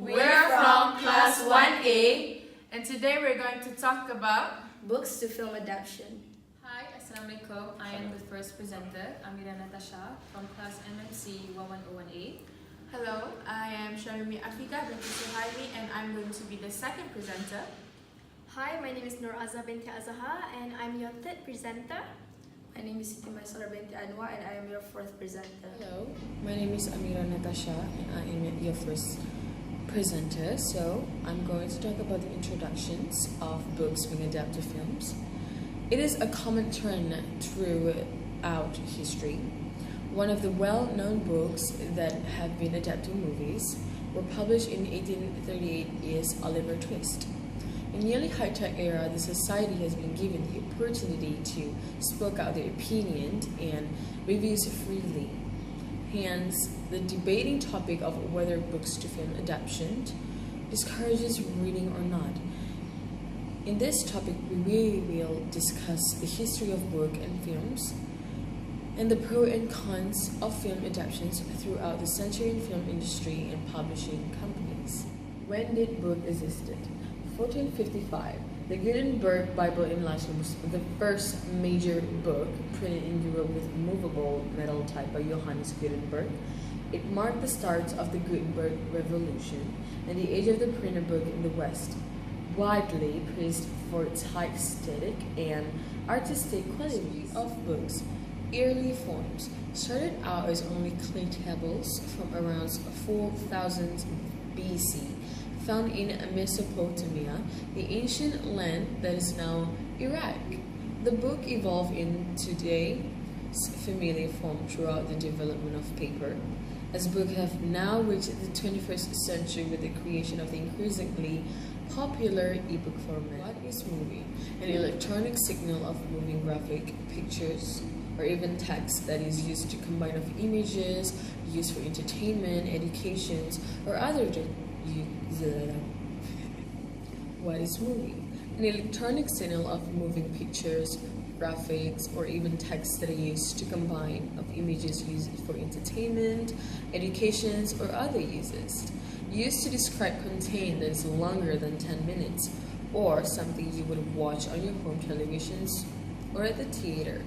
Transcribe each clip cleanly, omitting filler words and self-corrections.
We're from Class 1A, and today we're going to talk about books to film adaptation. Hi, Assalamualaikum. I am the first presenter, Amira Natasha, from Class MMC 11018A. Hello, I am Sharimi Afika binti Suhaimi, and I'm going to be the second presenter. Hi, my name is Nur Azza binti Azaha, and I'm your third presenter. My name is Siti Maisara binti Anwar, and I am your fourth presenter. Hello, my name is Amira Natasha, and I am your first presenter. So I'm going to talk about the introductions of books being adapted to films. It is a common trend throughout history. One of the well-known books that have been adapted to movies were published in 1838 is Oliver Twist. In the early high-tech era, the society has been given the opportunity to speak out their opinion and reviews freely. Hence, the debating topic of whether books to film adaptation discourages reading or not. In this topic, we will discuss the history of book and films and the pros and cons of film adaptations throughout the century in film industry and publishing companies. When did book existed? 1455. The Gutenberg Bible in Latin was the first major book printed in Europe with movable metal type by Johannes Gutenberg. It marked the start of the Gutenberg Revolution and the age of the printed book in the West. Widely praised for its high aesthetic and artistic quality of books, early forms started out as only clay tablets from around 4000 BC. Found in Mesopotamia, the ancient land that is now Iraq. The book evolved in today's familiar form throughout the development of paper, as books have now reached the 21st century with the creation of the increasingly popular ebook format. What is movie? An electronic signal of moving graphic pictures or even text that is used to combine of images used for entertainment, education, or other What is movie? An electronic signal of moving pictures, graphics, or even text that are used to combine of images used for entertainment, education, or other uses. Used to describe content that is longer than 10 minutes, or something you would watch on your home televisions or at the theater.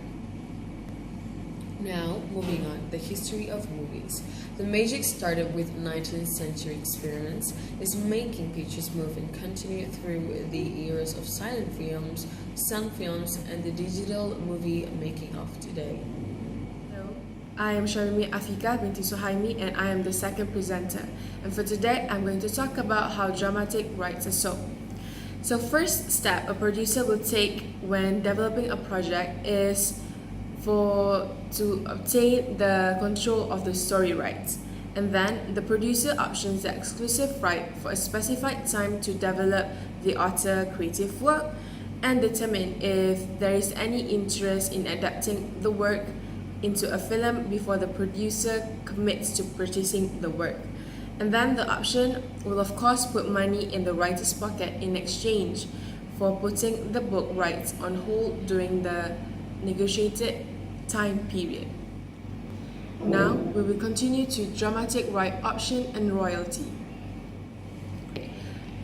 Now, moving on, the history of movies. The magic started with 19th century experiments is making pictures move and continue through the eras of silent films, sound films, and the digital movie making of today. Hello, I am Sharimi Afika binti Suhaimi, and I am the second presenter. And for today, I'm going to talk about how dramatic rights are sold. So first step a producer will take when developing a project is to obtain the control of the story rights, and then the producer options the exclusive right for a specified time to develop the author creative work and determine if there is any interest in adapting the work into a film before the producer commits to purchasing the work. And then the option will of course put money in the writer's pocket in exchange for putting the book rights on hold during the negotiated time period. Now we will continue to dramatic right option and royalty.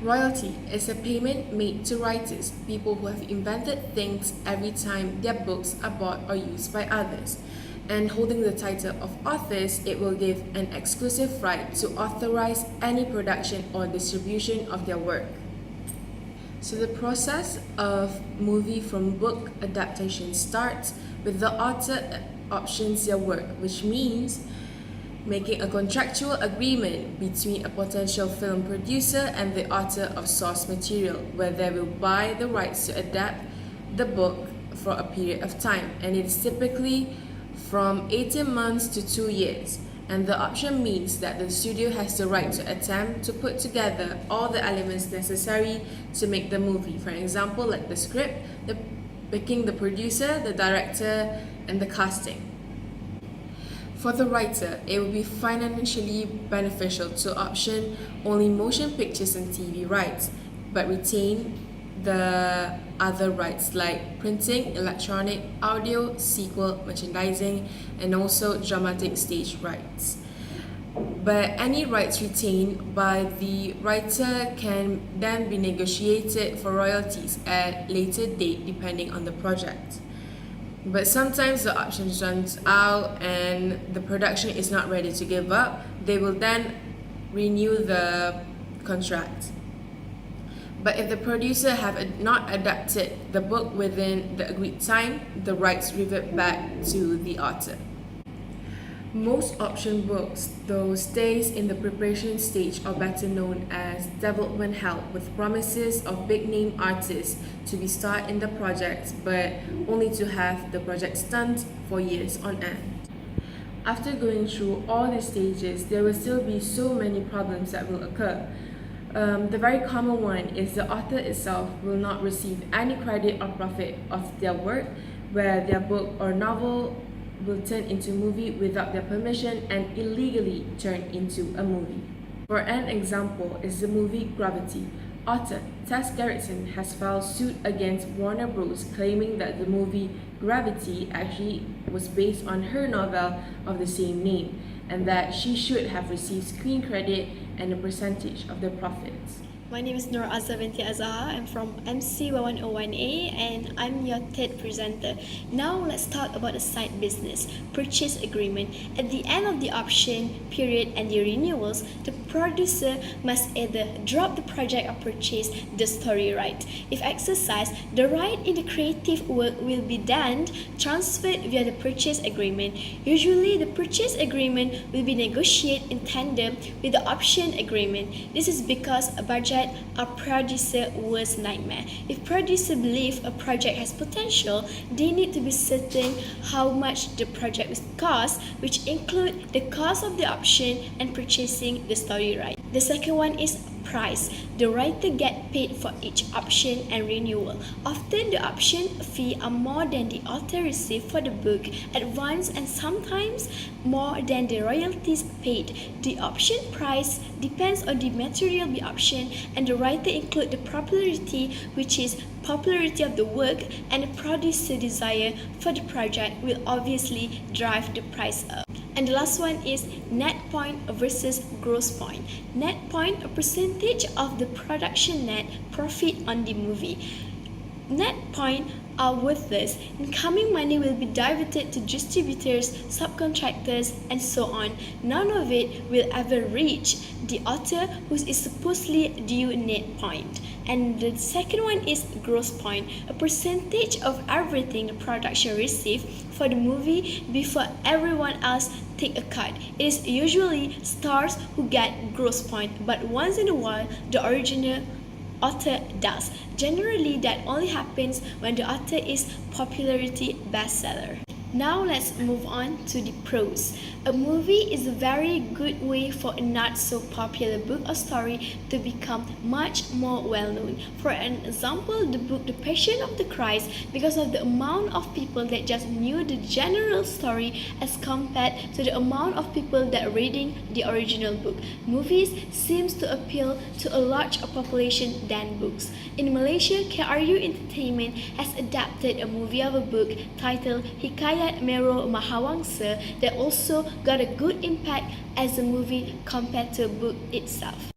Royalty is a payment made to writers, people who have invented things every time their books are bought or used by others. And holding the title of authors, it will give an exclusive right to authorize any production or distribution of their work. So the process of movie from book adaptation starts with the author options their work, which means making a contractual agreement between a potential film producer and the author of source material, where they will buy the rights to adapt the book for a period of time, and it's typically from 18 months to 2 years. And the option means that the studio has the right to attempt to put together all the elements necessary to make the movie. For example, like the script, picking the producer, the director, and the casting. For the writer, it will be financially beneficial to option only motion pictures and TV rights, but retain the other rights like printing, electronic, audio, sequel, merchandising, and also dramatic stage rights. but any rights retained by the writer can then be negotiated for royalties at later date depending on the project. But sometimes the options runs out and the production is not ready to give up. They will then renew the contract. But if the producer have not adapted the book within the agreed time, the rights revert back to the author. Most option books, though, stays in the preparation stage or better known as development hell, with promises of big-name artists to be starred in the project, but only to have the project stunt for years on end. After going through all the stages, there will still be so many problems that will occur. The very common one is the author itself will not receive any credit or profit of their work, where their book or novel will turn into a movie without their permission and illegally turn into a movie. For an example is the movie Gravity. Author Tess Gerritsen has filed suit against Warner Bros. Claiming that the movie Gravity actually was based on her novel of the same name and that she should have received screen credit and a percentage of the profits. My name is Nur Azza binti Azaha. I'm from MC 1101A and I'm your third presenter. Now let's talk about the side business, purchase agreement. At the end of the option period and the renewals, the producer must either drop the project or purchase the story right. If exercised, the right in the creative work will be then transferred via the purchase agreement. Usually, the purchase agreement will be negotiated in tandem with the option agreement. This is because a budget a producer worst nightmare. If producer believe a project has potential, they need to be certain how much the project will cost, which include the cost of the option and purchasing the story right. The second one is price. The writer get paid for each option and renewal. Often the option fee are more than the author receive for the book advance and sometimes more than the royalties paid. The option price depends on the material be option and the writer include the popularity, which is popularity of the work, and the producer desire for the project will obviously drive the price up. And the last one is net point versus gross point. Net point, a percentage of the production net profit on the movie. Net point are worthless. Incoming money will be diverted to distributors, subcontractors, and so on. None of it will ever reach the author who is supposedly due net point. And the second one is gross point, a percentage of everything the production receives for the movie before everyone else take a cut. It is usually stars who get gross point, but once in a while the original author does. Generally, that only happens when the author is popularity bestseller. Now let's move on to the pros. A movie is a very good way for a not so popular book or story to become much more well known. For an example, the book The Passion of the Christ, because of the amount of people that just knew the general story as compared to the amount of people that are reading the original book. Movies seems to appeal to a larger population than books. In Malaysia, KRU Entertainment has adapted a movie of a book titled Hikayat Mero Mahawangsa that also got a good impact as a movie compared to a book itself.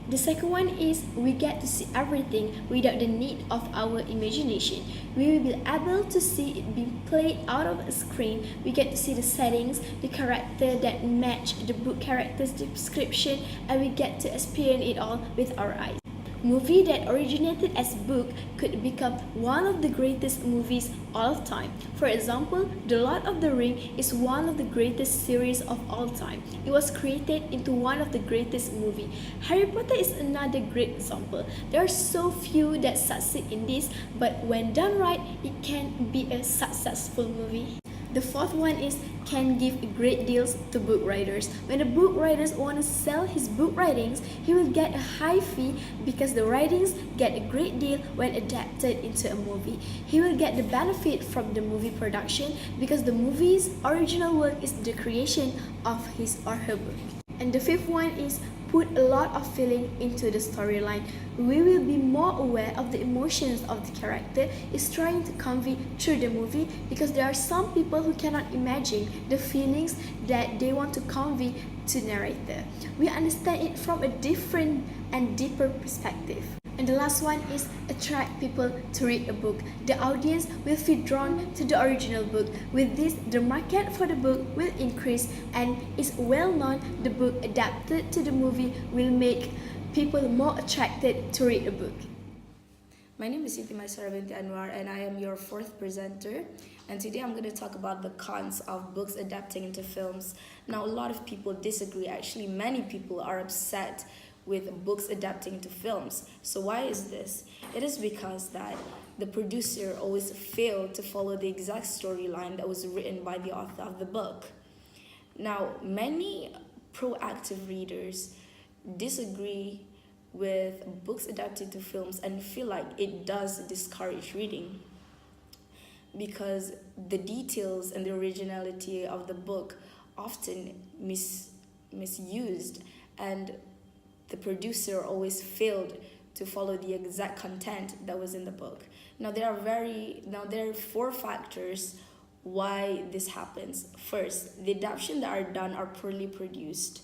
The second one is we get to see everything without the need of our imagination. We will be able to see it being played out of a screen. We get to see the settings, the character that match the book character's description, and we get to experience it all with our eyes. Movie that originated as book could become one of the greatest movies all time. For example, The Lord of the Ring is one of the greatest series of all time. It was created into one of the greatest movie. Harry Potter is another great example. There are so few that succeed in this, but when done right, it can be a successful movie. The fourth one is can give great deals to book writers. When the book writers want to sell his book writings, he will get a high fee because the writings get a great deal when adapted into a movie. He will get the benefit from the movie production because the movie's original work is the creation of his or her book. And the fifth one is put a lot of feeling into the storyline. We will be more aware of the emotions of the character is trying to convey through the movie because there are some people who cannot imagine the feelings that they want to convey to narrator. We understand it from a different and deeper perspective. And the last one is attract people to read a book. The audience will feel drawn to the original book. With this, the market for the book will increase, and it's well known the book adapted to the movie will make people more attracted to read a book. My name is Siti Maisara binti Anwar and I am your fourth presenter. And today I'm going to talk about the cons of books adapting into films. Now, a lot of people disagree. Actually, many people are upset with books adapting into films. So why is this? It is because that the producer always failed to follow the exact storyline that was written by the author of the book. Now, many proactive readers disagree with books adapted to films and feel like it does discourage reading because the details and the originality of the book often misused, and the producer always failed to follow the exact content that was in the book. Now there are 4 factors why this happens. First, the adaptations that are done are poorly produced,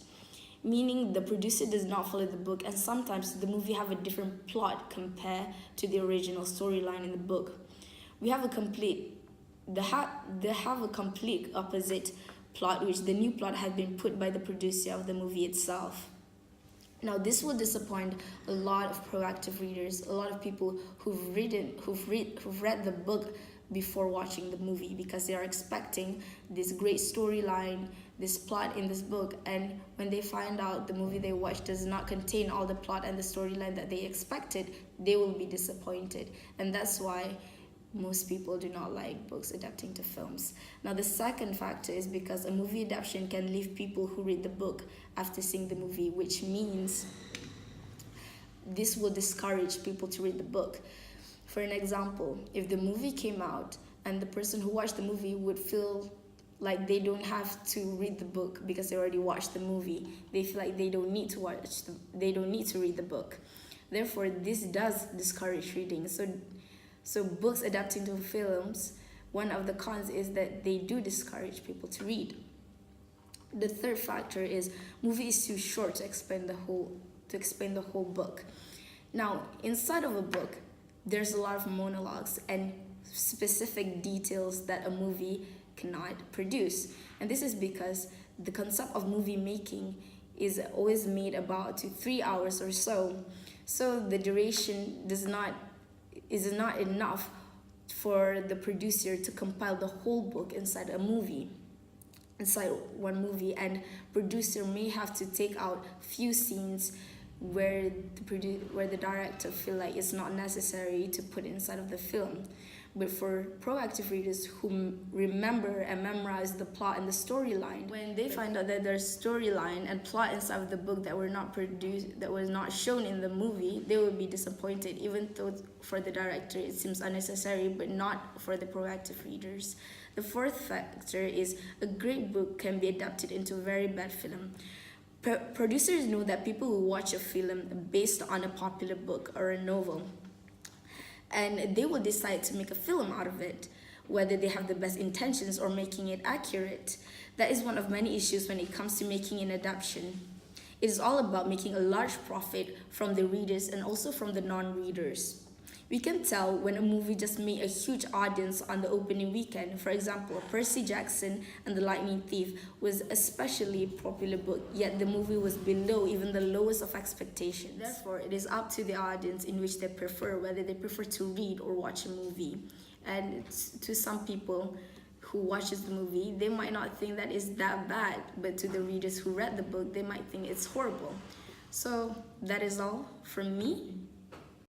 meaning the producer does not follow the book, and sometimes the movie have a different plot compared to the original storyline in the book. They have a complete opposite plot, which the new plot has been put by the producer of the movie itself. Now this will disappoint a lot of proactive readers, a lot of people who've read the book before watching the movie, because they are expecting this great storyline, this plot in this book, and when they find out the movie they watched does not contain all the plot and the storyline that they expected, they will be disappointed. And that's why most people do not like books adapting to films. Now the second factor is because a movie adaptation can leave people who read the book after seeing the movie, which means this will discourage people to read the book. For an example, if the movie came out and the person who watched the movie would feel like they don't have to read the book because they already watched the movie, they feel like they don't need to read the book. Therefore, this does discourage reading. So books adapting to films, one of the cons is that they do discourage people to read. The third factor is movie is too short to explain the whole book. Now, inside of a book, there's a lot of monologues and specific details that a movie cannot produce. And this is because the concept of movie making is always made about 3 hours or so. So the duration is not enough for the producer to compile the whole book inside one movie, and producer may have to take out few scenes where the director feel like it's not necessary to put inside of the film. But for proactive readers who remember and memorize the plot and the storyline, when they find out that there's storyline and plot inside of the book that were not produced, that was not shown in the movie, they will be disappointed, even though for the director it seems unnecessary, but not for the proactive readers. The fourth factor is a great book can be adapted into a very bad film. Producers know that people will watch a film based on a popular book or a novel, and they will decide to make a film out of it, whether they have the best intentions or making it accurate. That is one of many issues when it comes to making an adaptation. It is all about making a large profit from the readers and also from the non-readers. We can tell when a movie just made a huge audience on the opening weekend. For example, Percy Jackson and the Lightning Thief was especially popular book, yet the movie was below even the lowest of expectations. Therefore, it is up to the audience in which they prefer, whether they prefer to read or watch a movie. And to some people who watches the movie, they might not think that it's that bad, but to the readers who read the book, they might think it's horrible. So that is all from me.